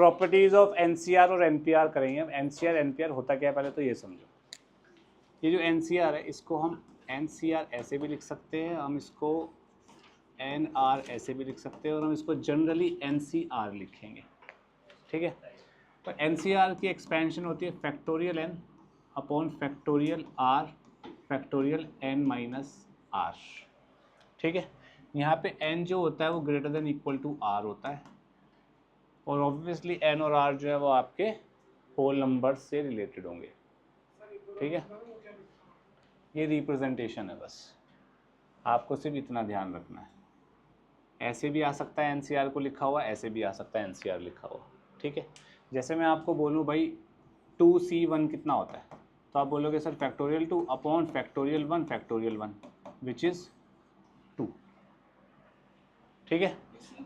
Properties of NCR और NPR करेंगे हम। एनसीआर एनपीआर होता क्या है पहले तो ये समझो। ये जो एनसीआर है इसको हम एनसीआर ऐसे भी लिख सकते हैं, हम इसको एनआर ऐसे भी लिख सकते हैं, और हम इसको जनरली एनसीआर लिखेंगे। ठीक है, तो एनसीआर की एक्सपेंशन होती है factorial n upon factorial r factorial n minus r. ठीक है, यहाँ पे एन जो होता है वो greater than equal to r होता है, और ऑब्वियसली एन और आर जो है वो आपके होल नंबर से रिलेटेड होंगे। ठीक है, ये रिप्रेजेंटेशन है, बस आपको सिर्फ इतना ध्यान रखना है। ऐसे भी आ सकता है एनसीआर को लिखा हुआ, ऐसे भी आ सकता है एनसीआर लिखा हुआ। ठीक है, जैसे मैं आपको बोलूँ भाई 2c1 कितना होता है, तो आप बोलोगे sir factorial 2 upon factorial 1 which is 2। ठीक है,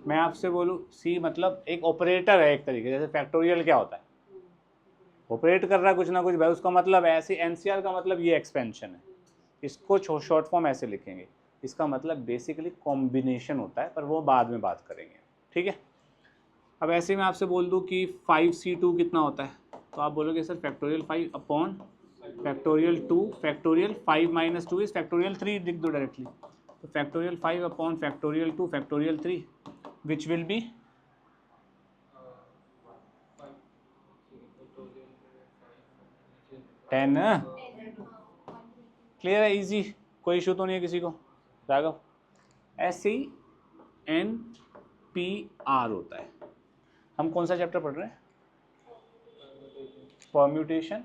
मैं आपसे बोलूँ c मतलब एक ऑपरेटर है एक तरीके, जैसे फैक्टोरियल क्या होता है, ऑपरेट कर रहा है कुछ ना कुछ भाई, उसका मतलब ऐसे एनसीआर का मतलब ये एक्सपेंशन है। इसको शॉर्ट फॉर्म ऐसे लिखेंगे, इसका मतलब बेसिकली कॉम्बिनेशन होता है, पर वो बाद में बात करेंगे। ठीक है, अब ऐसे मैं आपसे बोल दूं कि 5c2 कितना होता है, तो आप बोलोगे sir factorial 5 upon factorial 2 factorial 5 minus 2 is factorial 3 लिख दो डायरेक्टली। तो factorial 5 upon factorial 2 factorial 3 which will be 10। Clear है, इजी, कोई इशू तो नहीं है किसी को। राघव, ऐसे ही एन पी आर होता है। हम कौन सा चैप्टर पढ़ रहे हैं? Permutation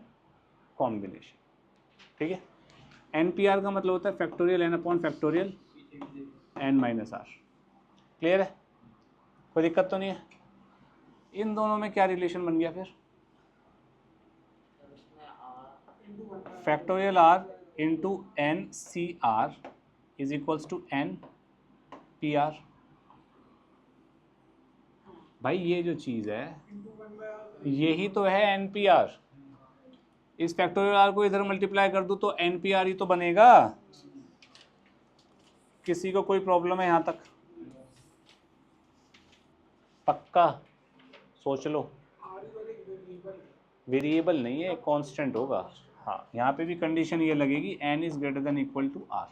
combination. ठीक है, एन पी आर का मतलब होता है factorial n upon factorial n minus r. Clear है, कोई दिक्कत तो नहीं है? इन दोनों में क्या रिलेशन बन गया फिर? Factorial r into n c r is equals to n p r. भाई ये जो चीज़ है यही तो है एन पी आर। इस फैक्टोरियल आर को इधर मल्टीप्लाई कर दूं तो एन पी आर ही तो बनेगा। किसी को कोई प्रॉब्लम है यहाँ तक? पक्का सोच लो। वेरिएबल नहीं है, कांस्टेंट होगा। हाँ, यहाँ पे भी कंडीशन ये लगेगी n is greater than equal to r।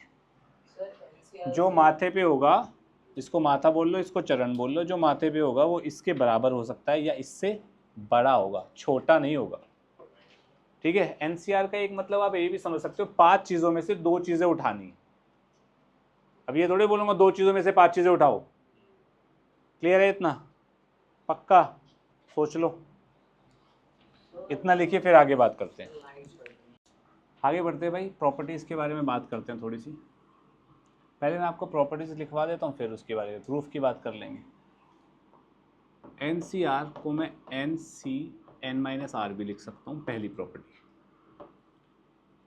जो माथे पे होगा, इसको माथा बोल लो, इसको चरण बोल लो, जो माथे पे होगा वो इसके बराबर हो सकता है या इससे बड़ा होगा, छोटा नहीं होगा। ठीक है, एनसीआर का एक मतलब आप ये भी समझ सकते हो, 5 चीज़ों में से 2 चीज़ें उठानी है। अब ये थोड़े बोलूँगा 2 चीज़ों में से 5 चीज़ें उठाओ। क्लियर है इतना? पक्का सोच लो, इतना लिखिए फिर आगे बात करते हैं। आगे बढ़ते हैं भाई, प्रॉपर्टीज़ के बारे में बात करते हैं थोड़ी सी। पहले मैं आपको प्रॉपर्टीज़ लिखवा देता हूँ, फिर उसके बारे में प्रूफ की बात कर लेंगे। एनसीआर को मैं n c n minus r भी लिख सकता हूँ, पहली प्रॉपर्टी।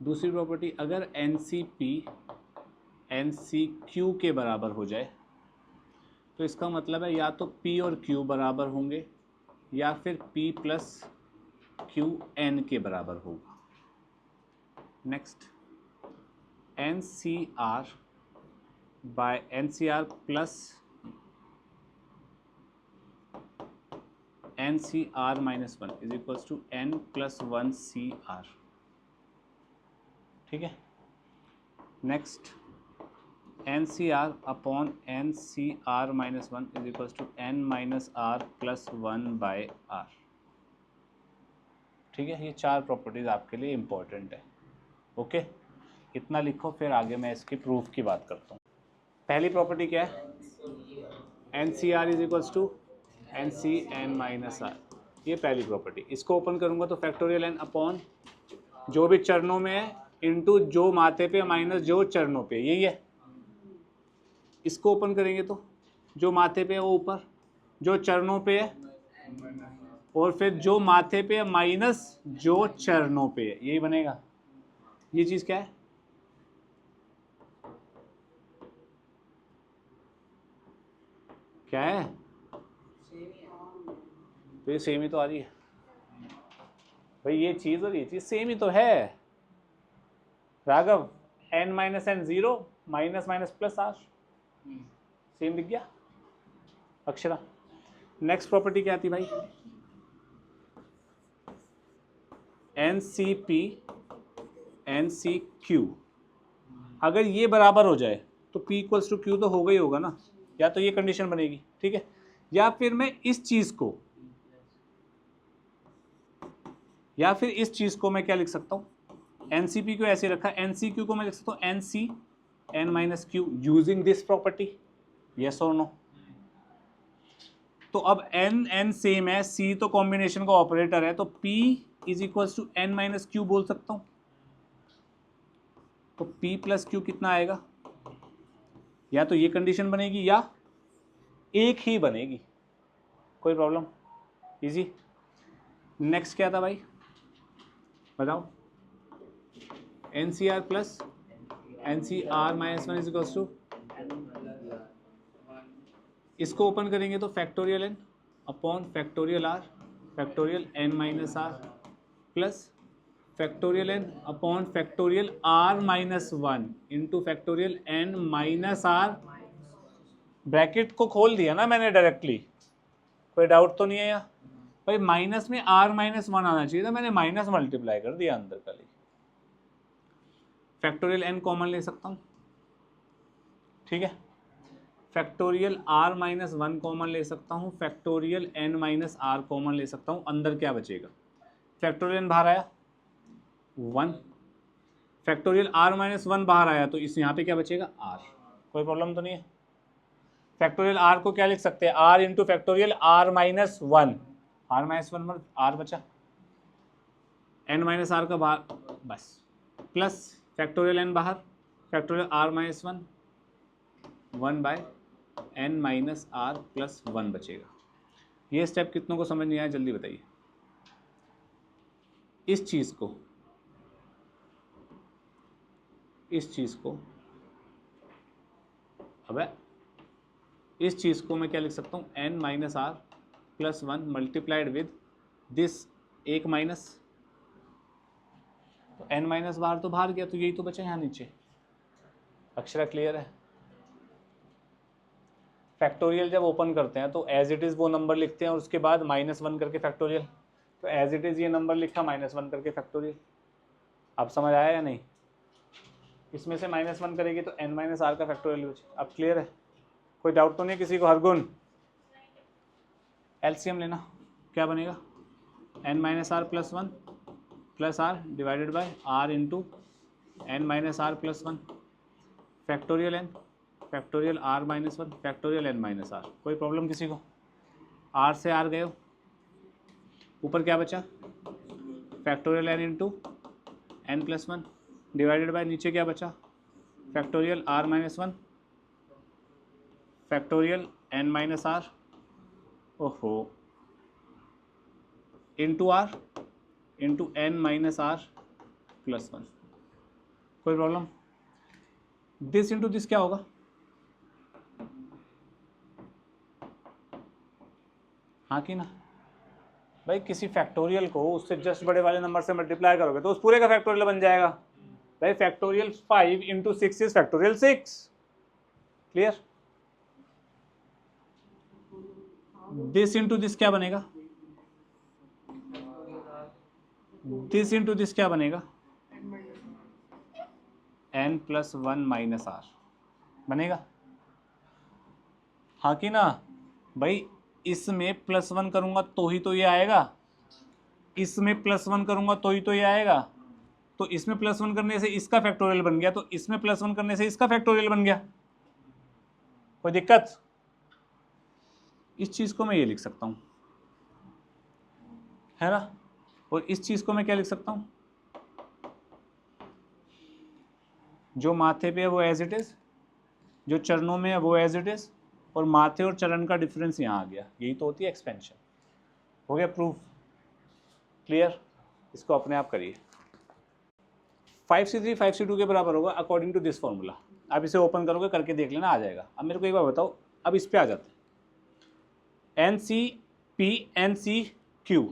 दूसरी प्रॉपर्टी, अगर n c p n c q के बराबर हो जाए तो इसका मतलब है या तो पी और क्यू बराबर होंगे या फिर पी प्लस क्यू एन के बराबर होगा। Next, n c r by n c r plus n c r minus 1 is equals to n plus 1 c r. ठीक है, next, n c r upon n c r minus 1 is equals to n minus r plus 1 by r. ठीक है, ये 4 properties आपके लिए important है। Okay, इतना लिखो, फिर आगे मैं इसकी प्रूफ की बात करता हूँ। पहली प्रॉपर्टी क्या है? N c r is equals to N c n minus are. ये पहली प्रॉपर्टी। इसको ओपन करूँगा तो फैक्टोरियल एन अपॉन जो भी चरणों में है इंटू जो माथे पे माइनस जो चरणों पे, यही है। इसको ओपन करेंगे तो जो माथे पे है वो ऊपर, जो चरणों पे है, और फिर जो माथे पे है माइनस जो चरणों पे है, यही बनेगा। ये चीज़ क्या है? क्या है? तो ये सेम ही तो आ रही है भाई, ये चीज़ और ये चीज़ सेम ही तो है। Raghav, n minus n 0 minus minus plus r, same दिख गया। अक्षरा, नेक्स्ट प्रॉपर्टी क्या आती भाई? N c p n c q, अगर ये बराबर हो जाए तो P इक्वल्स टू क्यू तो होगा ही होगा ना, या तो ये कंडीशन बनेगी, ठीक है। या फिर मैं इस चीज को, या फिर इस चीज को मैं क्या लिख सकता हूँ, एनसीपी को ऐसे रखा, एनसीक्यू को मैं लिख सकता हूँ n c n minus q using this property, yes और नो। तो अब एन एन सेम है, सी तो कॉम्बिनेशन का ऑपरेटर है, तो P is equals to n minus q बोल सकता हूं। तो P प्लस क्यू कितना आएगा, या तो ये कंडीशन बनेगी या एक ही बनेगी, कोई प्रॉब्लम, इजी। नेक्स्ट क्या था भाई बताओ, n c r plus n c r minus one is equals to, इसको ओपन करेंगे तो factorial n upon factorial r factorial n minus r plus factorial n upon factorial r minus one into factorial n minus r, bracket को खोल दिया ना मैंने directly, कोई doubt तो नहीं है यहाँ भाई, माइनस में आर माइनस वन आना चाहिए था, मैंने माइनस मल्टीप्लाई कर दिया अंदर का लिए। फैक्टोरियल एन कॉमन ले सकता हूँ, ठीक है, factorial r minus one common ले सकता हूँ, factorial n minus r common ले सकता हूँ, अंदर क्या बचेगा, फैक्टोरियल एन बाहर आया one, factorial r minus one बाहर आया, तो इस यहाँ पे क्या बचेगा आर, कोई प्रॉब्लम तो नहीं है। फैक्टोरियल आर को क्या लिख सकते हैं, r into factorial r minus one, r minus one r बचा, एन माइनस आर का बाहर बस, प्लस फैक्टोरियल एन बाहर, factorial r minus one, one by n minus r plus one बचेगा। ये स्टेप कितनों को समझ नहीं आया जल्दी बताइए। इस चीज़ को, इस चीज़ को, अबे इस चीज़ को मैं क्या लिख सकता हूँ, n minus r plus one multiplied with this एक माइनस, तो एन माइनस बाहर तो बाहर गया, तो यही तो बचा यहाँ नीचे। अक्षरा क्लियर है। फैक्टोरियल जब ओपन करते हैं तो एज इट इज़ वो नंबर लिखते हैं और उसके बाद माइनस वन करके फैक्टोरियल, तो एज इट इज़ ये नंबर लिखा माइनस वन करके फैक्टोरियल। अब समझ आया या नहीं, इसमें से माइनस वन करेगी तो एन माइनस आर का फैक्टोरियल बचे। अब क्लियर है, कोई डाउट तो नहीं किसी को। हरगुन एलसीएम लेना, क्या बनेगा, n minus r plus one plus r divided by r into n minus r plus one factorial n factorial r minus one factorial n minus r, कोई प्रॉब्लम किसी को। आर से आर गए, ऊपर क्या बचा, factorial n into n plus one divided by नीचे क्या बचा, factorial r minus one factorial n minus r, ओहो, into r into n minus r plus one, कोई प्रॉब्लम। दिस इंटू दिस क्या होगा, हाँ कि ना भाई, किसी फैक्टोरियल को उससे जस्ट बड़े वाले नंबर से मल्टीप्लाई करोगे तो उस पूरे का फैक्टोरियल बन जाएगा भाई। Factorial 5 into six is factorial 6, clear. This into this क्या बनेगा, दिस इंटू दिस क्या बनेगा, n plus one minus r बनेगा, हाँ कि ना भाई। इसमें प्लस वन करूंगा तो ही तो ये आएगा, इसमें प्लस वन करूंगा तो ही तो ये आएगा, तो इसमें प्लस वन करने से इसका फैक्टोरियल बन गया, तो इसमें प्लस वन करने से इसका फैक्टोरियल बन गया, कोई दिक्कत। इस चीज को मैं ये लिख सकता हूं, है ना, और इस चीज को मैं क्या लिख सकता हूं, जो माथे पे है वो एज इट इज, जो चरणों में है वो एज इट इज, और माथे और चरण का डिफरेंस यहाँ आ गया, यही तो होती है एक्सपेंशन। हो गया प्रूफ, क्लियर। इसको अपने आप करिए। 5c3 5c2 के बराबर होगा अकॉर्डिंग टू दिस फॉर्मूला। आप इसे ओपन करोगे, करके देख लेना, आ जाएगा। अब मेरे को एक बार बताओ, अब इस पे आ जाते हैं, n c p n c q,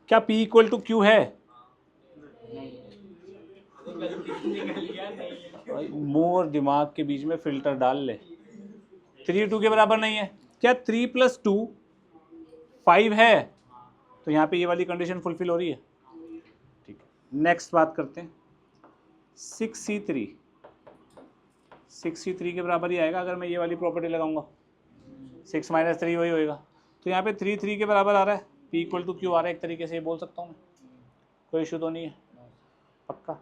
क्या P इक्वल टू क्यू है, मुंह और दिमाग के बीच में फिल्टर डाल ले। 3 2 के बराबर नहीं है, क्या 3 + 2 5 है, तो यहाँ पे ये वाली कंडीशन फुलफिल हो रही है, ठीक है। नेक्स्ट बात करते हैं 6c3 के बराबर ही आएगा अगर मैं ये वाली प्रॉपर्टी लगाऊंगा, 6 - 3 वही होएगा। तो यहाँ पे 3 के बराबर आ रहा है, P = Q आ रहा है, एक तरीके से ये बोल सकता हूँ मैं, कोई इशू तो नहीं है, पक्का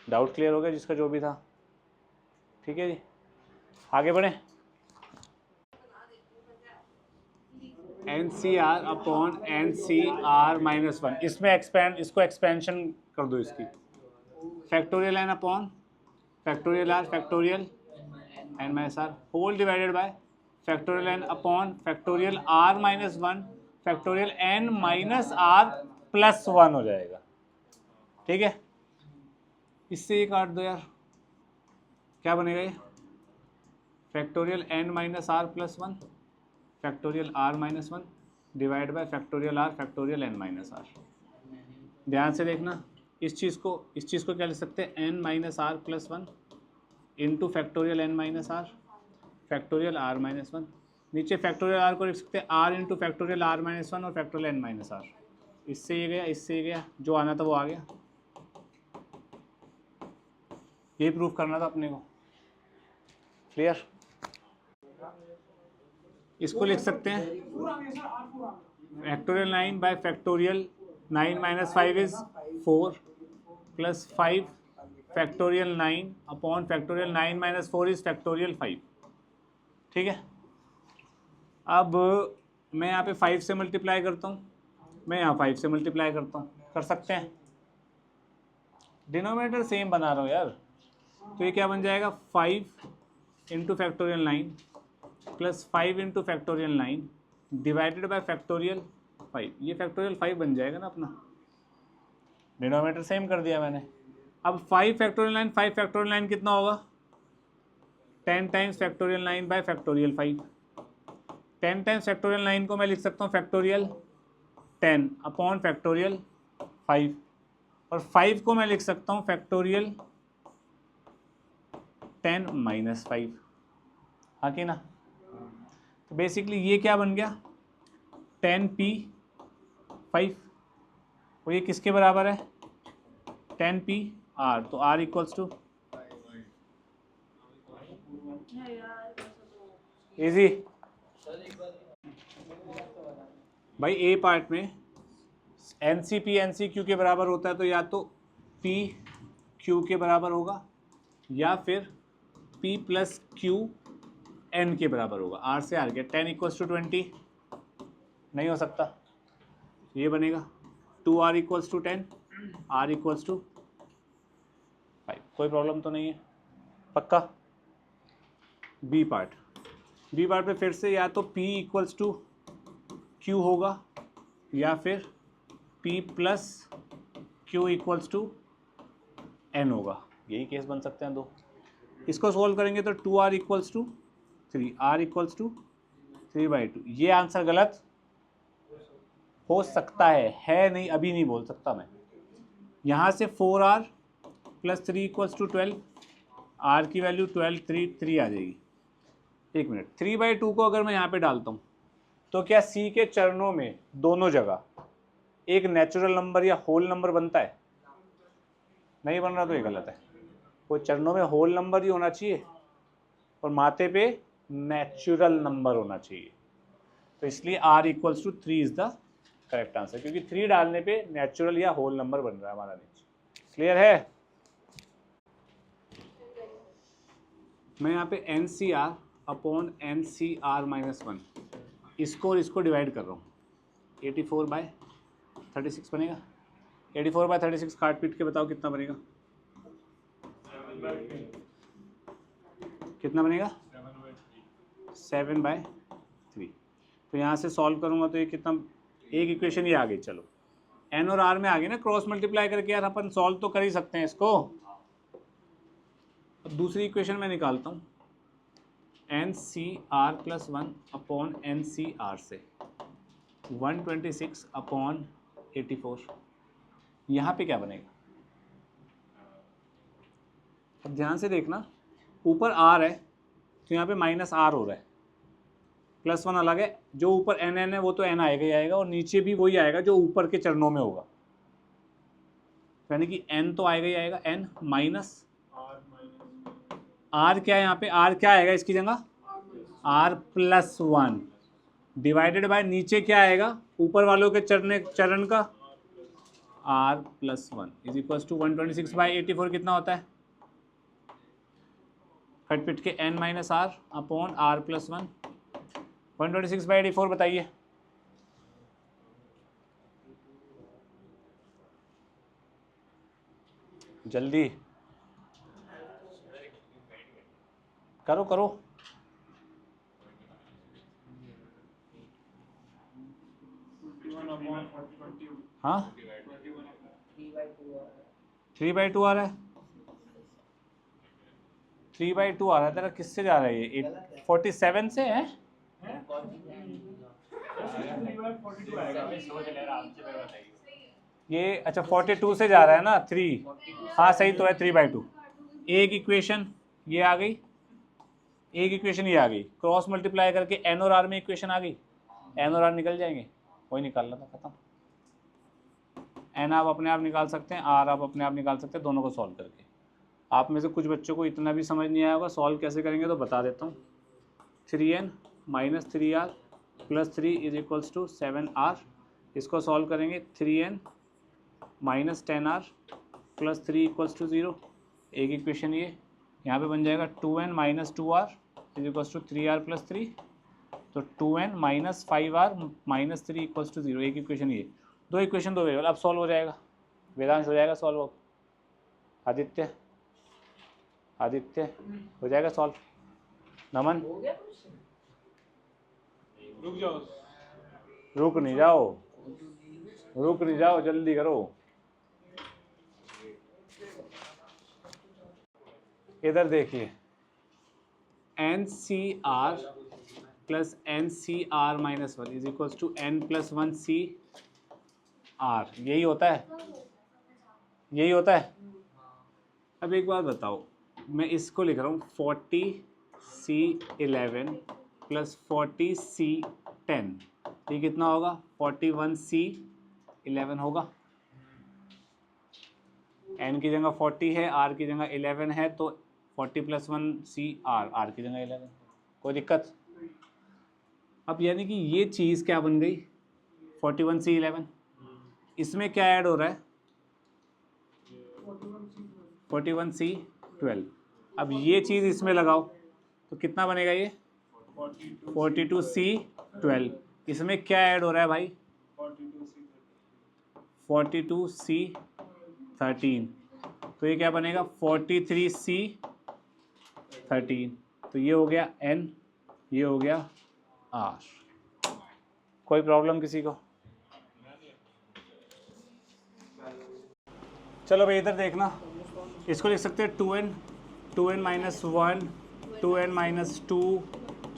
डाउट क्लियर हो गया जिसका जो भी था, ठीक है जी। आगे बढ़ें, NCR अपॉन NCR-1, इसमें इसको एक्सपेंशन कर दो इसकी, factorial n upon factorial r factorial n-r whole divided by factorial n upon factorial r-1 factorial n-r+1 हो जाएगा, ठीक है। इससे ये काट दो यार, क्या बनेगा ये, factorial n-r+1 factorial r-1 divide by factorial r factorial n-r। ध्यान से देखना, इस चीज़ को क्या लिख सकते हैं, n-r+1 into factorial n-r factorial r-1, नीचे फैक्टोरियल r को लिख सकते हैं r इंटू फैक्टोरियल r-1 और फैक्टोरियल n-r। इससे ये गया, इससे ये गया, जो आना था वो आ गया, ये प्रूफ करना था अपने को, क्लियर। इसको लिख सकते हैं factorial 9 bye factorial 9 - 5 is 4 plus 5 factorial 9 upon factorial 9 - 4 is factorial 5, ठीक है। अब मैं यहाँ पे 5 से मल्टीप्लाई करता हूँ, मैं यहाँ 5 से मल्टीप्लाई करता हूँ, कर सकते हैं, डिनोमिनेटर सेम बना रहा हूँ यार। तो ये क्या बन जाएगा, 5 into factorial 9 plus 5 into factorial 9 divided by factorial 5, ये फैक्टोरियल 5 बन जाएगा ना अपना, डिनोमिनेटर सेम कर दिया मैंने। अब 5 फैक्टोरियल 9 5 फैक्टोरियल 9 कितना होगा, 10 times factorial 9 bye factorial 5, 10 times factorial 9 को मैं लिख सकता हूँ फैक्टोरियल 10 अपॉन फैक्टोरियल 5, और 5 को मैं लिख सकता हूँ फैक्टोरियल 10 - 5, हाँ कि ना। तो बेसिकली ये क्या बन गया, 10p5, और ये किसके बराबर है, 10pr, तो r इक्वल्स टू, इजी भाई। ए पार्ट में NCP NCQ के बराबर होता है, तो या तो P Q के बराबर होगा या फिर P + Q N के बराबर होगा, R से R गया, 10 = 20 नहीं हो सकता, ये बनेगा 2r = 10 r = 5, कोई प्रॉब्लम तो नहीं है, पक्का। बी पार्ट पे फिर से या तो P = Q होगा या फिर P + Q = N होगा, यही केस बन सकते हैं दो। इसको सोल्व करेंगे तो 2r = 3, r = 3/2, ये आंसर गलत हो सकता है नहीं, अभी नहीं बोल सकता मैं। यहाँ से 4r + 3 = 12, r की वैल्यू 12 3 आ जाएगी। एक मिनट, 3/2 को अगर मैं यहाँ पे डालता हूँ तो क्या C के चरणों में दोनों जगह एक नेचुरल नंबर या होल नंबर बनता है, नहीं बन रहा, तो ये गलत है। वो चरणों में होल नंबर ही होना चाहिए और माथे पे नेचुरल नंबर होना चाहिए, तो इसलिए r = 3 is the correct answer, क्योंकि 3 डालने पे नेचुरल या होल नंबर बन रहा है हमारा नीचे, क्लियर है। मैं यहाँ पे NCR अपॉन NCR-1 इसको और इसको डिवाइड कर रहा हूँ, 84/36 बनेगा, 84/36 काट पीट के बताओ कितना बनेगा, कितना बनेगा, 7/3। तो यहाँ से सॉल्व करूँगा तो ये कितना, एक इक्वेशन ये आ गई, चलो n और r में आ गई ना, क्रॉस मल्टीप्लाई करके यार अपन सॉल्व तो कर ही सकते हैं इसको। अब दूसरी इक्वेशन में निकालता हूँ, NCR+1 अपॉन NCR से 126/84, यहाँ पे क्या बनेगा, अब ध्यान से देखना, ऊपर r है तो यहाँ पे -r हो रहा है, +1 अलग है, जो ऊपर n है वो तो n आएगा ही आएगा, और नीचे भी वही आएगा जो ऊपर के चरणों में होगा, यानी कि n तो आएगा ही आएगा, n माइनस r क्या है यहाँ पे, r क्या आएगा इसकी जगह, r प्लस 1 डिवाइडेड बाय नीचे क्या आएगा ऊपर वालों के चरण का r plus 1 is equal to 126/84 कितना होता है, खटपिट के n minus r upon r plus 1। 126/84 बताइए। जल्दी करो करो। हाँ 3/2 आ रहा है, 3/2 आ रहा है तेरा, किससे जा रहा है ये 47 से है? ये अच्छा 42 से जा रहा है ना 3, हाँ सही तो है 3/2। एक इक्वेशन ये आ गई, एक इक्वेशन ये आ गई, क्रॉस मल्टीप्लाई करके एन और आर में इक्वेशन आ गई, एन और आर निकल जाएंगे, वही निकालना था, खत्म। एन आप अपने आप निकाल सकते हैं, आर आप अपने आप निकाल सकते हैं, दोनों को सॉल्व करके। आप में से कुछ बच्चों को इतना भी समझ नहीं आया होगा सॉल्व कैसे करेंगे, तो बता देता हूँ। 3n minus 3r plus 3 is equals to 7r, इसको सॉल्व करेंगे 3n minus 10r plus 3 equals to 0, एक इक्वेशन ये यहाँ पे बन जाएगा 2n minus 2r is equals to 3r plus 3, तो 2n minus 5r minus 3 equals to 0, एक इक्वेशन ये, दो इक्वेशन दो वेरिएबल, अब सॉल्व हो जाएगा, वेदांश हो जाएगा सॉल्व, अब आदित्य हो जाएगा सॉल्व, नमन रुक नहीं जाओ जल्दी करो। इधर देखिए NCR plus NCR minus 1 is equals to n plus 1 CR, यही होता है। अब एक बात बताओ, मैं इसको लिख रहा हूँ 40C11 प्लस 40C10, ये कितना होगा 41C11 होगा। n की जगह 40 है, r की जगह 11 है, तो 40 प्लस 1 CR, r की जगह 11, कोई दिक्कत। अब यानी कि ये चीज़ क्या बन गई 41C11, इसमें क्या ऐड हो रहा है 41C12, अब ये चीज़ इसमें लगाओ तो कितना बनेगा ये 42C12, इसमें क्या ऐड हो रहा है भाई 42C13, तो ये क्या बनेगा 43C13, तो ये हो गया N, ये हो गया R। कोई प्रॉब्लम किसी को? चलो भाई इधर देखना, इसको लिख सकते हैं 2n माइनस 1 2n माइनस 2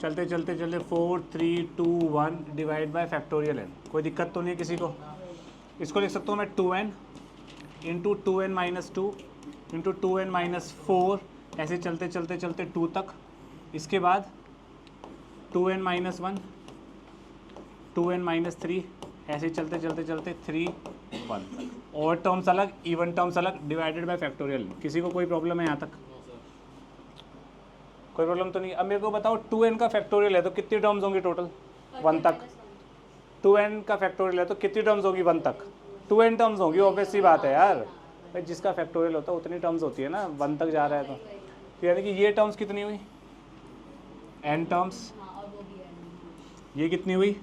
चलते 4 3 2 1 डिवाइड बाय फैक्टोरियल n, कोई दिक्कत तो नहीं है किसी को? इसको लिख सकता हूँ मैं 2n into 2n minus 2 into 2n minus 4, ऐसे चलते 2 तक, इसके बाद 2n माइनस 1 2n माइनस 3, ऐसे चलते 3 1 तक, और टर्म्स अलग इवन टर्म्स अलग डिवाइडेड बाय फैक्टोरियल। किसी को कोई प्रॉब्लम है यहाँ तक? कोई प्रॉब्लम तो नहीं। अब मेरे को बताओ 2n का फैक्टोरियल है तो कितनी टर्म्स होंगी टोटल 1 तक, 2n का फैक्टोरियल है तो कितनी टर्म्स होगी 1 तक, 2n टर्म्स होंगी, ऑब्वियस सी बात है यार भाई, जिसका फैक्टोरियल होता है उतनी टर्म्स होती है ना, 1 तक जा रहा है तो यानी कि ये टर्म्स कितनी हुई n टर्म्स, ये कितनी हुई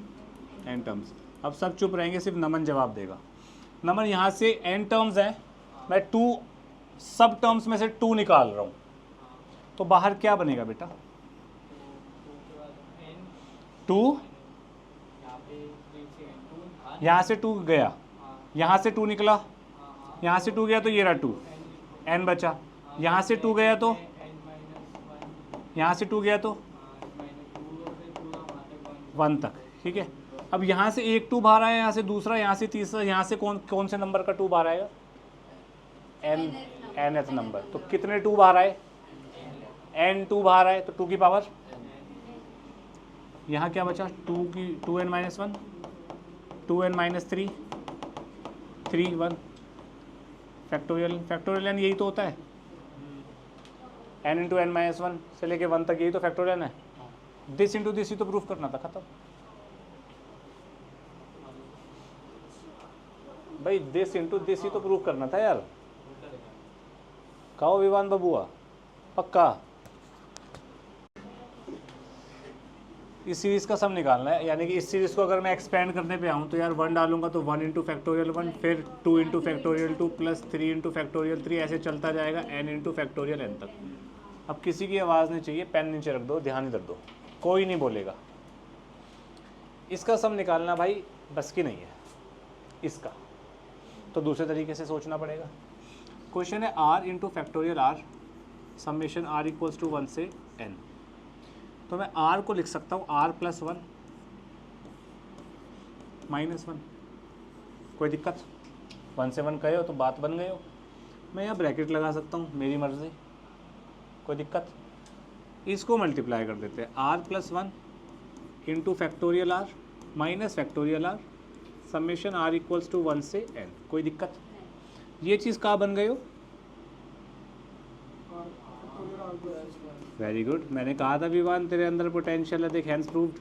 n टर्म्स। अब सब चुप रहेंगे, सिर्फ नमन जवाब देगा। नमन यहाँ से n टर्म्स है, मैं 2 सब टर्म्स में से 2 निकाल रहा हूँ, तो बाहर क्या बनेगा बेटा 2, यहाँ से 2 गया, यहाँ से 2 निकला, यहाँ से 2 गया तो ये रहा 2, n बचा, यहाँ से 2 गया तो यहाँ से 2 गया तो 1 तक, ठीक है। अब यहाँ से एक 2 बाहर आया, यहाँ से दूसरा, यहाँ से तीसरा, यहाँ से कौन से नंबर का 2 बाहर आएगा nth नंबर, तो कितने 2 बाहर आए n 2 बाहर आए, तो 2 की पावर, यहाँ क्या बचा 2n minus 1 2n minus 3 3 1 factorial N यही तो होता है, n into n minus one से लेके 1 तक यही तो फैक्टोरियल है। दिस इंटू दिस ही तो प्रूफ करना था, खत्म भाई, दिस इंटू दिस ही तो प्रूफ करना था यार। कहो विवान बबुआ, पक्का। इस सीरीज़ का सम निकालना है, यानी कि इस सीरीज़ को अगर मैं एक्सपेंड करने पे आऊँ तो यार 1 डालूंगा तो 1 इंटू फैक्टोरियल 1, फिर 2 into factorial 2 plus 3 into factorial 3, ऐसे चलता जाएगा n इंटू फैक्टोरियल n तक। अब किसी की आवाज़ नहीं चाहिए, पेन नीचे रख दो, ध्यान इधर दो, कोई नहीं बोलेगा। इसका सम निकालना भाई बस की नहीं है इसका, तो दूसरे तरीके से सोचना पड़ेगा। क्वेश्चन है r into factorial r summation r equals to 1 से n। तो मैं r को लिख सकता हूँ r प्लस 1 माइनस 1, कोई दिक्कत? 1 से 1 कहे हो तो बात बन गए हो। मैं यहाँ ब्रैकेट लगा सकता हूँ, मेरी मर्ज़ी, कोई दिक्कत? इसको मल्टीप्लाई कर देते हैं, r plus 1 into factorial r minus factorial r summation r equals to 1 से n, कोई दिक्कत? ये चीज़ कहाँ बन गई हो? वेरी गुड, मैंने कहा था विवान तेरे अंदर पोटेंशियल है, देख हैंस प्रूव्ड।